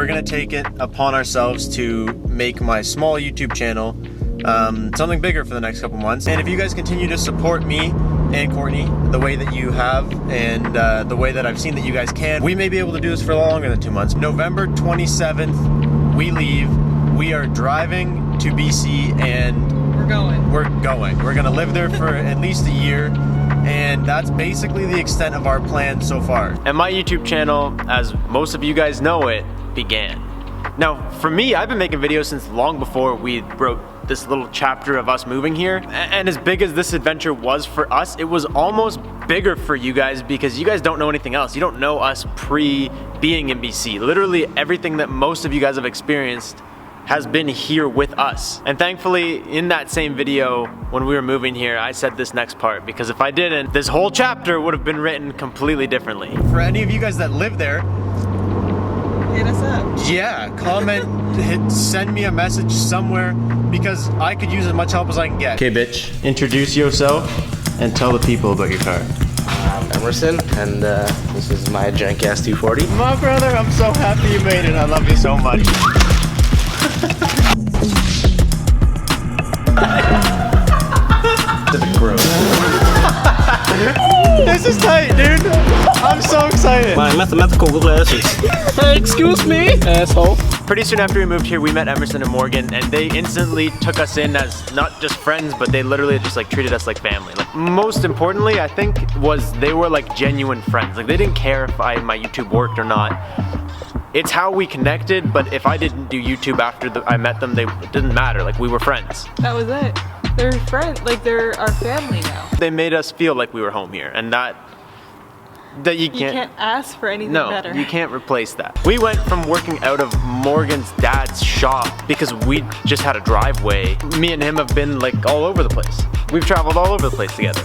we're gonna take it upon ourselves to make my small YouTube channel something bigger for the next couple months. And if you guys continue to support me and Courtney the way that you have and the way that I've seen that you guys can, we may be able to do this for longer than 2 months. November 27th, we leave. We are driving to BC and we're going. We're gonna live there for at least a year. And that's basically the extent of our plan so far. And my YouTube channel, as most of you guys know it, began. Now, for me, I've been making videos since long before we wrote this little chapter of us moving here. And as big as this adventure was for us, it was almost bigger for you guys because you guys don't know anything else. You don't know us pre-being in BC. Literally everything that most of you guys have experienced has been here with us. And thankfully, in that same video, when we were moving here, I said this next part, because if I didn't, this whole chapter would have been written completely differently. For any of you guys that live there, hit us up. Yeah, comment, send me a message somewhere, because I could use as much help as I can get. Okay, bitch, introduce yourself and tell the people about your car. I'm Emerson, and this is my jank-ass 240. My brother, I'm so happy you made it. I love you so much. This is tight, dude. I'm so excited. My mathematical glasses. Hey, excuse me, asshole. Pretty soon after we moved here, we met Emerson and Morgan, and they instantly took us in as not just friends, but they literally just like treated us like family. Like, most importantly, I think, was they were like genuine friends. Like, they didn't care if my YouTube worked or not. It's how we connected, but if I didn't do YouTube after I met them, it didn't matter. Like, we were friends. That was it. They're friends, like they're our family now. They made us feel like we were home here, and that you can't ask for anything better. No, you can't replace that. We went from working out of Morgan's dad's shop because we just had a driveway. Me and him have been like all over the place. We've traveled all over the place together.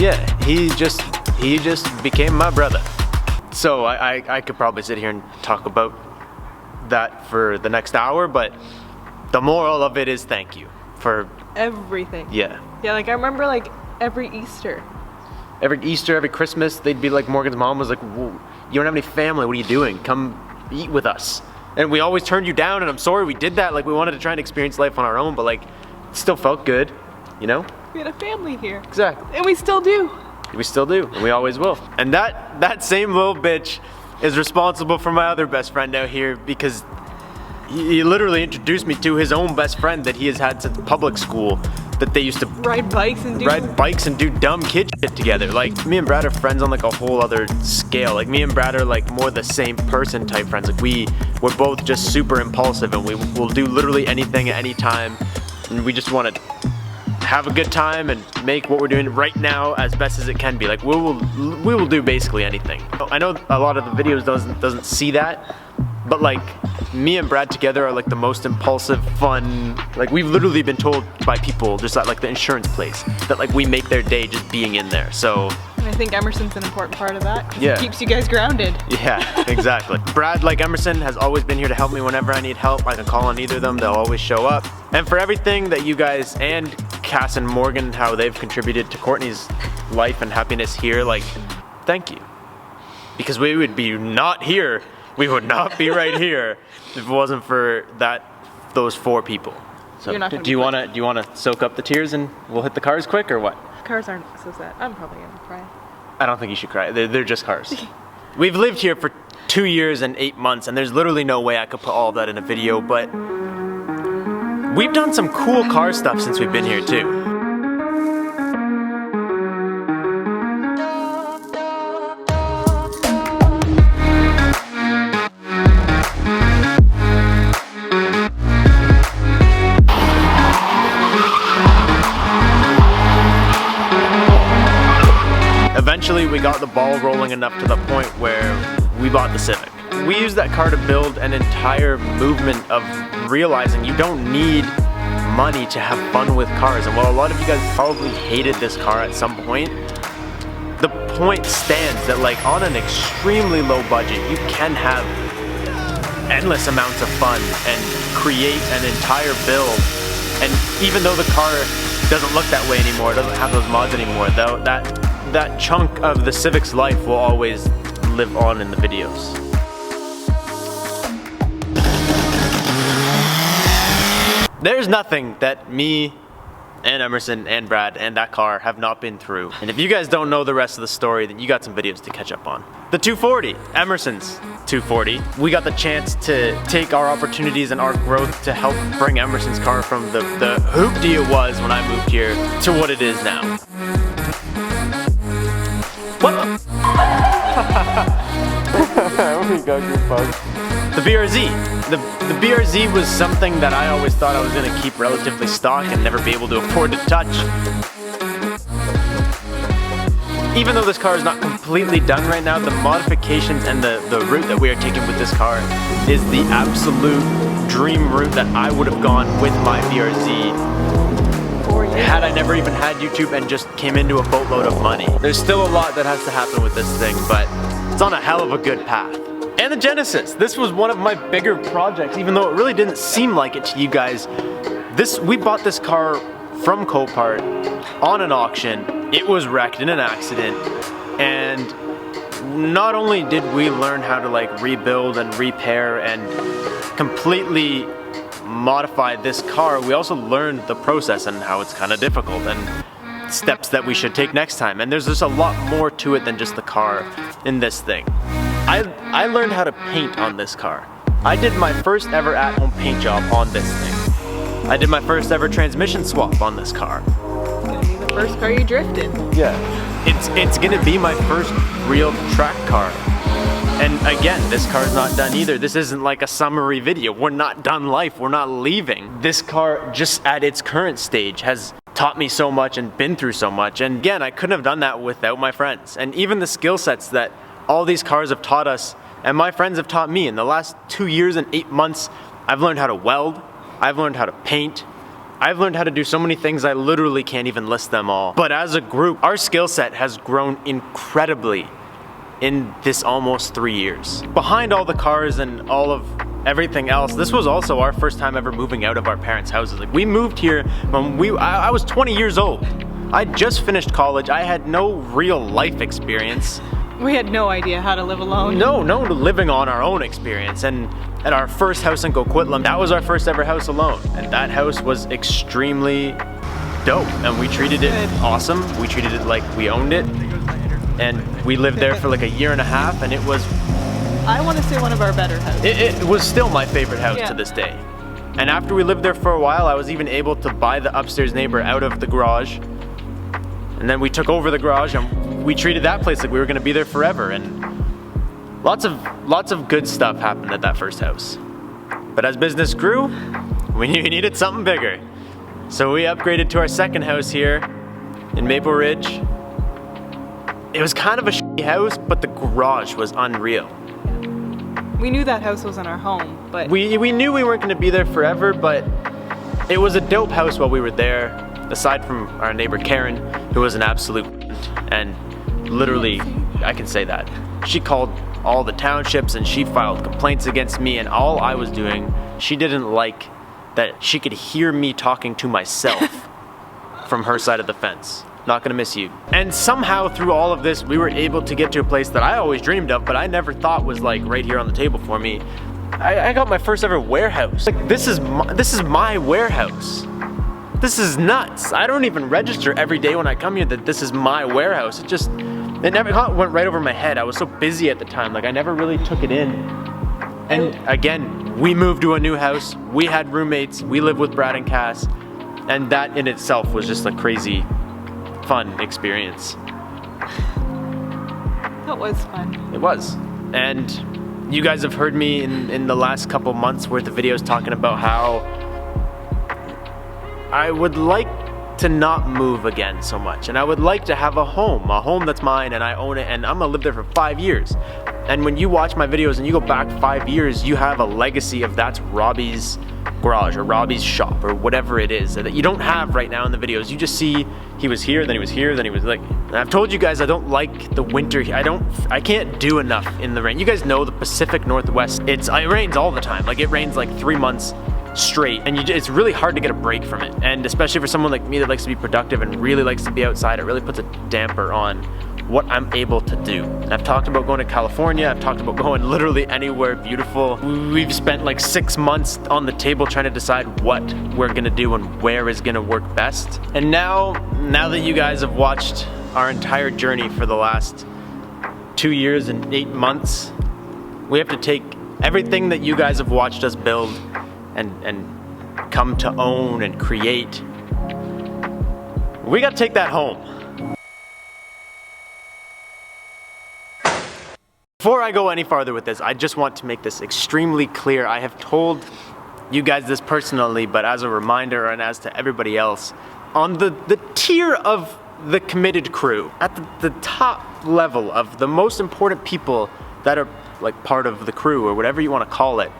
Yeah, he just became my brother. So I could probably sit here and talk about that for the next hour, but the moral of it is thank you for everything. Yeah, like I remember like every Easter, every Christmas, they'd be like, Morgan's mom was like, you don't have any family, what are you doing? Come eat with us. And we always turned you down, and I'm sorry we did that. Like, we wanted to try and experience life on our own, but like, it still felt good, you know? We had a family here. Exactly. And we still do. We still do, and we always will. And that same little bitch is responsible for my other best friend out here, because he literally introduced me to his own best friend that he has had since public school, that they used to ride bikes and do dumb kid shit together. Like, me and Brad are friends on like a whole other scale. Like, me and Brad are like more the same person type friends. Like, we're both just super impulsive, and we will do literally anything at any time, and we just want to have a good time and make what we're doing right now as best as it can be. Like, we will do basically anything. I know a lot of the videos doesn't see that, but like, me and Brad together are like the most impulsive, fun. Like, we've literally been told by people just at like the insurance place that like we make their day just being in there. So I think Emerson's an important part of that. Yeah, it keeps you guys grounded. Yeah, exactly. Brad, like Emerson, has always been here to help me whenever I need help. I can call on either of them, they'll always show up. And for everything that you guys and Cass and Morgan, how they've contributed to Courtney's life and happiness here, like, thank you. Because we would be not here, we would not be right here if it wasn't for those 4 people. So do you wanna soak up the tears and we'll hit the cars quick, or what? Cars aren't so sad. I'm probably gonna cry. I don't think you should cry. They're just cars. We've lived here for 2 years and 8 months, and there's literally no way I could put all of that in a video, but we've done some cool car stuff since we've been here too. Eventually, we got the ball rolling enough to the point where we bought the Civic. We used that car to build an entire movement of realizing you don't need money to have fun with cars. And while a lot of you guys probably hated this car at some point, the point stands that like on an extremely low budget, you can have endless amounts of fun and create an entire build. And even though the car doesn't look that way anymore, it doesn't have those mods anymore, though, that chunk of the Civic's life will always live on in the videos. There's nothing that me and Emerson and Brad and that car have not been through. And if you guys don't know the rest of the story, then you got some videos to catch up on. The 240, Emerson's 240. We got the chance to take our opportunities and our growth to help bring Emerson's car from the hoopty it was when I moved here to what it is now. What? The BRZ. The BRZ was something that I always thought I was going to keep relatively stock and never be able to afford to touch. Even though this car is not completely done right now, the modifications and the route that we are taking with this car is the absolute dream route that I would have gone with my BRZ had I never even had YouTube and just came into a boatload of money. There's still a lot that has to happen with this thing, but it's on a hell of a good path. And the Genesis. This was one of my bigger projects, even though it really didn't seem like it to you guys. We bought this car from Copart on an auction. It was wrecked in an accident, and not only did we learn how to like rebuild and repair and completely modify this car, we also learned the process and how it's kind of difficult and steps that we should take next time. And there's just a lot more to it than just the car in this thing. I learned how to paint on this car. I did my first ever at-home paint job on this thing. I did my first ever transmission swap on this car. It's gonna be the first car you drifted. Yeah. It's gonna be my first real track car. And again, this car's not done either. This isn't like a summary video. We're not done life, we're not leaving. This car, just at its current stage, has taught me so much and been through so much. And again, I couldn't have done that without my friends. And even the skill sets that all these cars have taught us, and my friends have taught me in the last 2 years and 8 months, I've learned how to weld, I've learned how to paint, I've learned how to do so many things I literally can't even list them all. But as a group, our skill set has grown incredibly in this almost 3 years. Behind all the cars and all of everything else, this was also our first time ever moving out of our parents' houses. Like, we moved here when I was 20 years old. I just finished college, I had no real life experience. We had no idea how to live alone. No living on our own experience. And at our first house in Coquitlam, that was our first ever house alone. And that house was extremely dope. And we treated it awesome. We treated it like we owned it. And we lived there for like a year and a half, and it was... I want to say one of our better houses. It was still my favorite house to this day. And after we lived there for a while, I was even able to buy the upstairs neighbor out of the garage. And then we took over the garage and we treated that place like we were gonna be there forever. And lots of good stuff happened at that first house. But as business grew, we needed something bigger. So we upgraded to our second house here in Maple Ridge. It was kind of a shitty house, but the garage was unreal. We knew that house wasn't our home, but... We knew we weren't gonna be there forever, but it was a dope house while we were there. Aside from our neighbor Karen, who was an absolute and literally, I can say that. She called all the townships and she filed complaints against me, and all I was doing, she didn't like that she could hear me talking to myself from her side of the fence. Not gonna miss you. And somehow through all of this, we were able to get to a place that I always dreamed of, but I never thought was like right here on the table for me. I got my first ever warehouse. Like, this is my warehouse. This is nuts. I don't even register every day when I come here that this is my warehouse. It never went right over my head. I was so busy at the time, like I never really took it in. And again, we moved to a new house. We had roommates. We lived with Brad and Cass. And that in itself was just a crazy, fun experience. That was fun. It was. And you guys have heard me in the last couple months worth of videos talking about how I would like to not move again so much, and I would like to have a home that's mine and I own it, and I'm gonna live there for 5 years. And when you watch my videos and you go back 5 years, you have a legacy of that's Robbie's garage or Robbie's shop or whatever it is that you don't have right now in the videos. You just see he was here, then he was here, then he was like, and I've told you guys I don't like the winter here. I can't do enough in the rain. You guys know the Pacific Northwest, it rains all the time. Like, it rains like 3 months straight, and it's really hard to get a break from it. And especially for someone like me that likes to be productive and really likes to be outside, it really puts a damper on what I'm able to do. And I've talked about going to California, I've talked about going literally anywhere beautiful. We've spent like 6 months on the table trying to decide what we're gonna do and where is gonna work best. And now that you guys have watched our entire journey for the last 2 years and 8 months, we have to take everything that you guys have watched us build and come to own and create. We gotta take that home. Before I go any farther with this, I just want to make this extremely clear. I have told you guys this personally, but as a reminder and as to everybody else, on the tier of the committed crew, at the top level of the most important people that are like part of the crew or whatever you want to call it,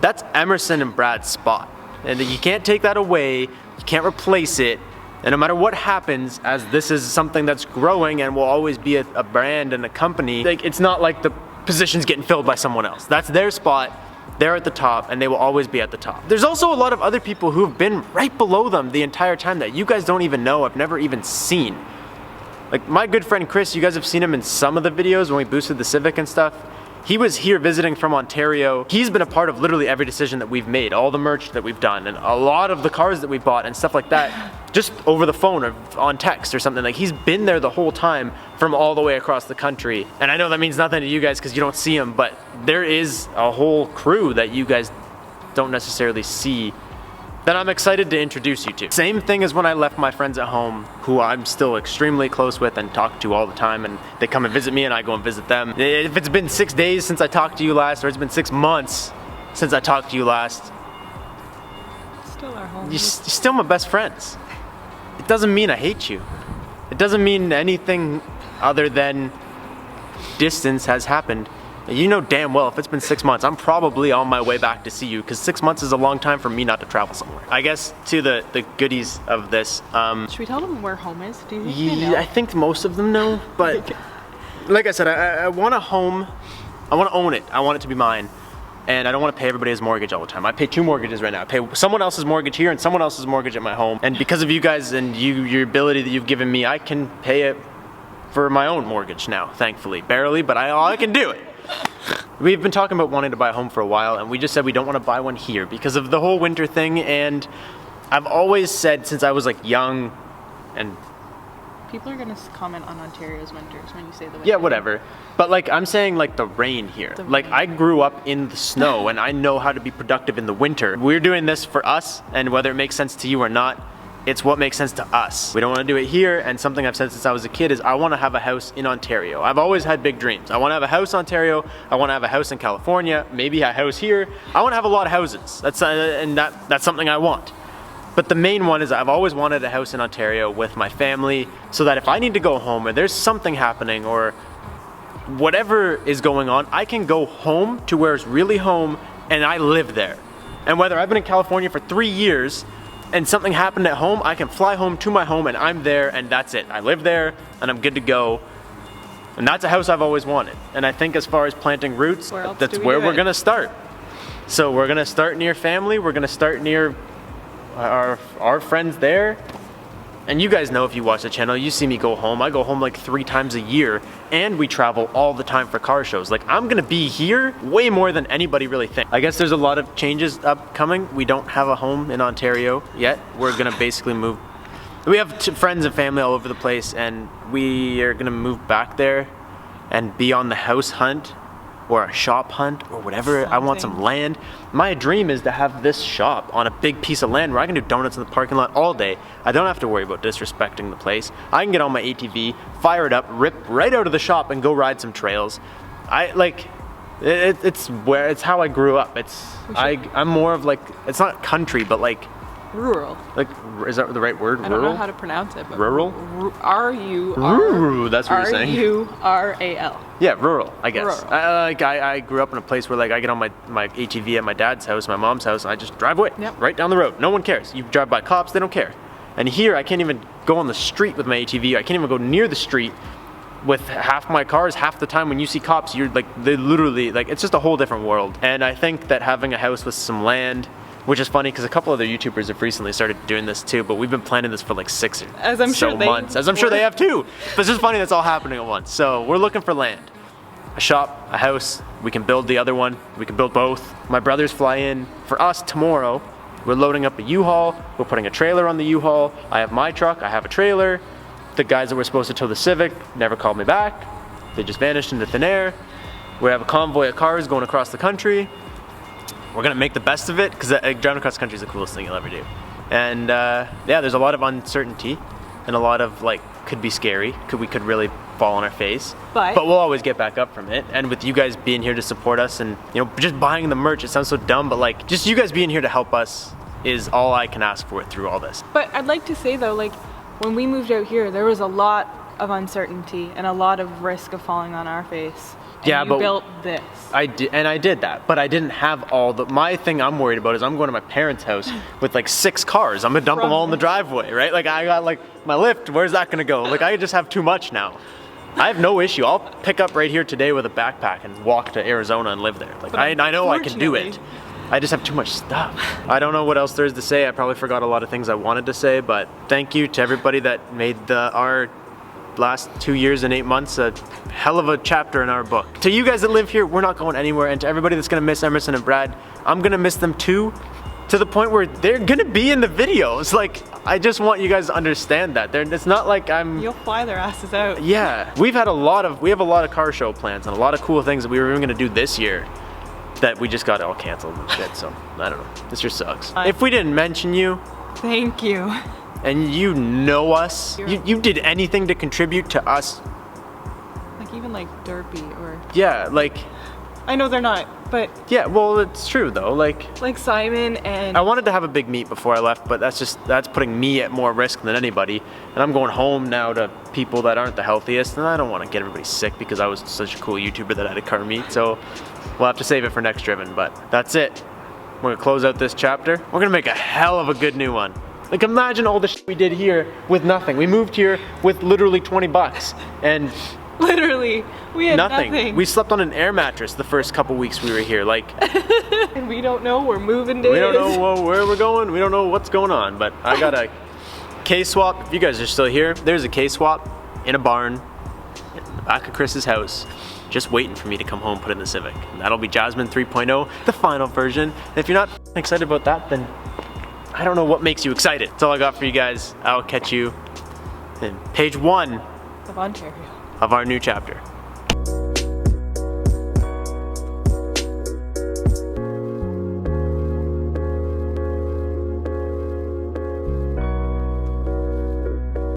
that's Emerson and Brad's spot. And you can't take that away, you can't replace it. And no matter what happens, as this is something that's growing and will always be a brand and a company, like, it's not like the position's getting filled by someone else. That's their spot, they're at the top, and they will always be at the top. There's also a lot of other people who've been right below them the entire time that you guys don't even know, I've never even seen. Like my good friend Chris, you guys have seen him in some of the videos when we boosted the Civic and stuff. He was here visiting from Ontario. He's been a part of literally every decision that we've made, all the merch that we've done, and a lot of the cars that we bought and stuff like that, just over the phone or on text or something. Like, he's been there the whole time from all the way across the country. And I know that means nothing to you guys because you don't see him, but there is a whole crew that you guys don't necessarily see that I'm excited to introduce you to. Same thing as when I left my friends at home, who I'm still extremely close with and talk to all the time, and they come and visit me and I go and visit them. If it's been 6 days since I talked to you last, or it's been 6 months since I talked to you last, Still our home. you're still my best friends. It doesn't mean I hate you. It doesn't mean anything other than distance has happened. You know damn well if it's been 6 months, I'm probably on my way back to see you, because 6 months is a long time for me not to travel somewhere. I guess to the goodies of this. Should we tell them where home is? Do you think they know? I think most of them know, but like I said, I want a home. I want to own it. I want it to be mine. And I don't want to pay everybody his mortgage all the time. I pay 2 mortgages right now. I pay someone else's mortgage here and someone else's mortgage at my home. And because of you guys and your ability that you've given me, I can pay it for my own mortgage now, thankfully. Barely, but I can do it. We've been talking about wanting to buy a home for a while, and we just said we don't want to buy one here because of the whole winter thing. And I've always said since I was like young, and People are gonna comment on Ontario's winters when you say the winter. yeah, whatever. But like I'm saying, like the rain here. The Like rain. I grew up in the snow, and I know how to be productive in the winter. We're doing this for us, and whether it makes sense to you or not, it's what makes sense to us. We don't want to do it here, and something I've said since I was a kid is I want to have a house in Ontario. I've always had big dreams. I want to have a house in Ontario. I want to have a house in California. Maybe a house here. I want to have a lot of houses. That's something I want. But the main one is I've always wanted a house in Ontario with my family, so that if I need to go home or there's something happening or whatever is going on, I can go home to where it's really home and I live there. And whether I've been in California for 3 years and something happened at home, I can fly home to my home and I'm there and that's it. I live there and I'm good to go. And that's a house I've always wanted. And I think as far as planting roots, Where else that's do we where do we're it? gonna start. So we're gonna start near family, we're gonna start near our friends there. And you guys know if you watch the channel, you see me go home. I go home like 3 times a year, and we travel all the time for car shows. Like, I'm gonna be here way more than anybody really thinks. I guess there's a lot of changes upcoming. We don't have a home in Ontario yet. We're gonna basically move. We have friends and family all over the place, and we are gonna move back there and be on the house hunt or a shop hunt or whatever. I want some Something. land. My dream is to have this shop on a big piece of land where I can do donuts in the parking lot all day. I don't have to worry about disrespecting the place. I can get on my ATV, fire it up, rip right out of the shop and go ride some trails. It's how I grew up. I'm more of like, it's not country, but like, Rural. is that the right word? I don't know how to pronounce it, but Rural? R-U-R. That's what you're saying. R-U-R-A-L. Yeah, rural, I guess. Rural. I grew up in a place where like I get on my ATV at my dad's house, my mom's house, and I just drive away, Yep. right down the road. No one cares. You drive by cops, they don't care. And here, I can't even go on the street with my ATV. I can't even go near the street with half my cars. Half the time when you see cops, you're like, they literally, like, it's just a whole different world. And I think that having a house with some land which is funny because a couple other YouTubers have recently started doing this too, but we've been planning this for like 6 As I'm sure months. As I'm sure they have too. But it's just funny that's all happening at once. So we're looking for land. A shop, a house, we can build the other one, we can build both. My brothers fly in for us tomorrow. We're loading up a U-Haul, we're putting a trailer on the U-Haul. I have my truck, I have a trailer. The guys that were supposed to tow the Civic never called me back. They just vanished into thin air. We have a convoy of cars going across the country. We're gonna make the best of it, because driving across the country is the coolest thing you'll ever do. And yeah, there's a lot of uncertainty and a lot of like, could be scary, we could really fall on our face. But we'll always get back up from it. And with you guys being here to support us and, you know, just buying the merch, it sounds so dumb, but like, just you guys being here to help us is all I can ask for through all this. But I'd like to say though, like, when we moved out here, there was a lot of uncertainty and a lot of risk of falling on our face. And yeah, but built this. I did that, but I didn't have all the. My thing I'm worried about is I'm going to my parents' house with like 6 cars. I'm gonna dump them all in the driveway, right? Like I got like my lift. Where's that gonna go? Like I just have too much now. I have no issue. I'll pick up right here today with a backpack and walk to Arizona and live there. Like I know I can do it. I just have too much stuff. I don't know what else there is to say. I probably forgot a lot of things I wanted to say, but thank you to everybody that made our last 2 years and 8 months a hell of a chapter in our book. To you guys that live here, we're not going anywhere, and to everybody that's gonna miss Emerson and Brad, I'm gonna miss them too, to the point where they're gonna be in the videos. Like, I just want you guys to understand that. It's not like You'll fly their asses out. Yeah, we have a lot of car show plans and a lot of cool things that we were even gonna do this year that we just got all canceled and shit, so I don't know. This just sucks. If we didn't mention you, thank you. And you know us, you did anything to contribute to us. Like even like Derpy or... Yeah, like... I know they're not, but... Yeah, well, it's true though, like Simon and... I wanted to have a big meet before I left, but that's putting me at more risk than anybody. And I'm going home now to people that aren't the healthiest, and I don't want to get everybody sick because I was such a cool YouTuber that had a car meet, so we'll have to save it for next driven, but that's it. We're gonna close out this chapter. We're gonna make a hell of a good new one. Like imagine all the shit we did here with nothing. We moved here with literally 20 bucks and literally we had nothing. We slept on an air mattress the first couple weeks we were here. Like and we don't know we're moving days. We don't know where we're going. We don't know what's going on, but I got a K-swap. If you guys are still here, there's a K-swap in a barn in the back of Chris's house just waiting for me to come home and put in the Civic. And that'll be Jasmine 3.0, the final version. And if you're not excited about that, then I don't know what makes you excited. That's all I got for you guys. I'll catch you in page 1 of Ontario of our new chapter.